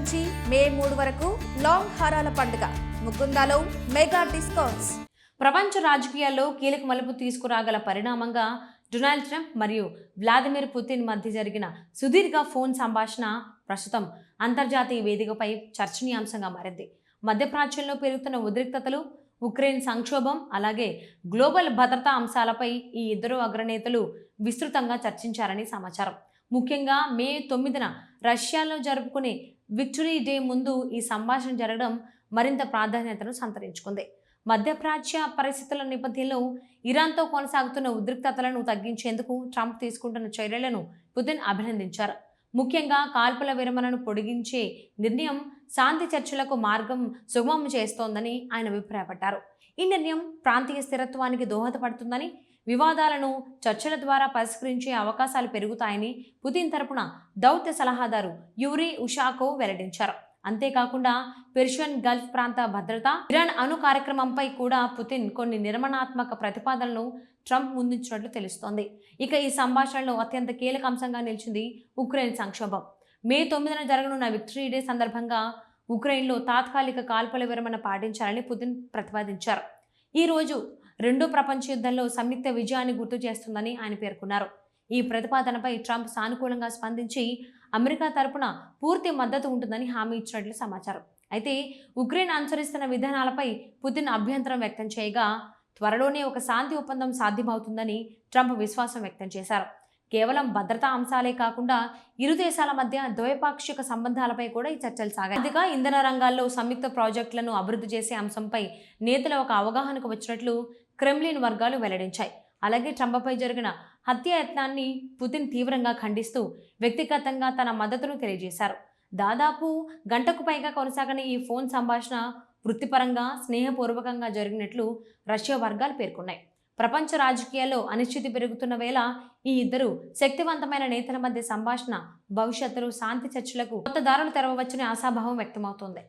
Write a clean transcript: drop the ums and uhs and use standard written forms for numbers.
నుంచి మే 3 వరకు లాంగ్ హారాల పండుగ ముకుందాలో మెగా డిస్కౌంట్స్. ప్రపంచ రాజకీయాల్లో కీలక మలుపు తీసుకురాగల పరిణామంగా డొనాల్డ్ ట్రంప్ మరియు వ్లాదిమిర్ పుతిన్ మధ్య జరిగిన సుదీర్ఘ ఫోన్ సంభాషణ ప్రస్తుతం అంతర్జాతీయ వేదికపై చర్చనీయాంశంగా మారింది. మధ్యప్రాచ్యంలో పెరుగుతున్న ఉద్రిక్తతలు, ఉక్రెయిన్ సంక్షోభం, అలాగే గ్లోబల్ భద్రతా అంశాలపై ఈ ఇద్దరు అగ్రనేతలు విస్తృతంగా చర్చించారని సమాచారం. ముఖ్యంగా మే 9న రష్యాలో జరుపుకునే విక్టరీ డే ముందు ఈ సంభాషణ జరగడం మరింత ప్రాధాన్యతను సంతరించుకుంది. మధ్యప్రాచ్య పరిస్థితుల నేపథ్యంలో ఇరాన్తో కొనసాగుతున్న ఉద్రిక్తతలను తగ్గించేందుకు ట్రంప్ తీసుకుంటున్న చర్యలను పుతిన్ అభినందించారు. ముఖ్యంగా కాల్పుల విరమణను పొడిగించే నిర్ణయం శాంతి చర్చలకు మార్గం సుగమం చేస్తోందని ఆయన అభిప్రాయపడ్డారు. ఈ నిర్ణయం ప్రాంతీయ స్థిరత్వానికి దోహదపడుతుందని, వివాదాలను చర్చల ద్వారా పరిష్కరించే అవకాశాలు పెరుగుతాయని పుతిన్ తరపున దౌత్య సలహాదారు యూరీ ఉషాకోవ్ వెల్లడించారు. అంతేకాకుండా పెర్షియన్ గల్ఫ్ ప్రాంత భద్రత, ఇరాన్ అణు కార్యక్రమంపై కూడా పుతిన్ కొన్ని నిర్మాణాత్మక ప్రతిపాదనలను ట్రంప్ ముందుంచినట్లు తెలుస్తోంది. ఇక ఈ సంభాషణలో అత్యంత కీలక అంశంగా నిలిచింది ఉక్రెయిన్ సంక్షోభం. మే 9న జరగనున్న విక్టరీ డే సందర్భంగా ఉక్రెయిన్లో తాత్కాలిక కాల్పుల విరమణ పాటించాలని పుతిన్ ప్రతిపాదించారు. ఈ రోజు రెండో ప్రపంచ యుద్ధంలో సంయుక్త విజయాన్ని గుర్తు చేస్తుందని ఆయన పేర్కొన్నారు. ఈ ప్రతిపాదనపై ట్రంప్ సానుకూలంగా స్పందించి అమెరికా తరపున పూర్తి మద్దతు ఉంటుందని హామీ ఇచ్చినట్లు సమాచారం. అయితే ఉక్రెయిన్ అనుసరిస్తున్న విధానాలపై పుతిన్ అభ్యంతరం వ్యక్తం చేయగా త్వరలోనే ఒక శాంతి ఒప్పందం సాధ్యమవుతుందని ట్రంప్ విశ్వాసం వ్యక్తం చేశారు. కేవలం భద్రతా అంశాలే కాకుండా ఇరు దేశాల మధ్య ద్వైపాక్షిక సంబంధాలపై కూడా ఈ చర్చలు సాగాయి. అందుకే ఇంధన రంగాల్లో సంయుక్త ప్రాజెక్టులను అభివృద్ధి చేసే అంశంపై నేతలు ఒక అవగాహనకు వచ్చినట్లు క్రెమ్లిన్ వర్గాలు వెల్లడించాయి. అలాగే ట్రంప్పై జరిగిన హత్యాయత్నాన్ని పుతిన్ తీవ్రంగా ఖండిస్తూ వ్యక్తిగతంగా తన మద్దతును తెలియజేశారు. దాదాపు గంటకు పైగా కొనసాగిన ఈ ఫోన్ సంభాషణ వృత్తిపరంగా, స్నేహపూర్వకంగా జరిగినట్లు రష్యా వర్గాలు పేర్కొన్నాయి. ప్రపంచ రాజకీయాల్లో అనిశ్చితి పెరుగుతున్న వేళ ఈ ఇద్దరు శక్తివంతమైన నేతల మధ్య సంభాషణ భవిష్యత్తులో శాంతి చర్చలకు కొత్త దారులు తెరవవచ్చని ఆశాభావం వ్యక్తమవుతోంది.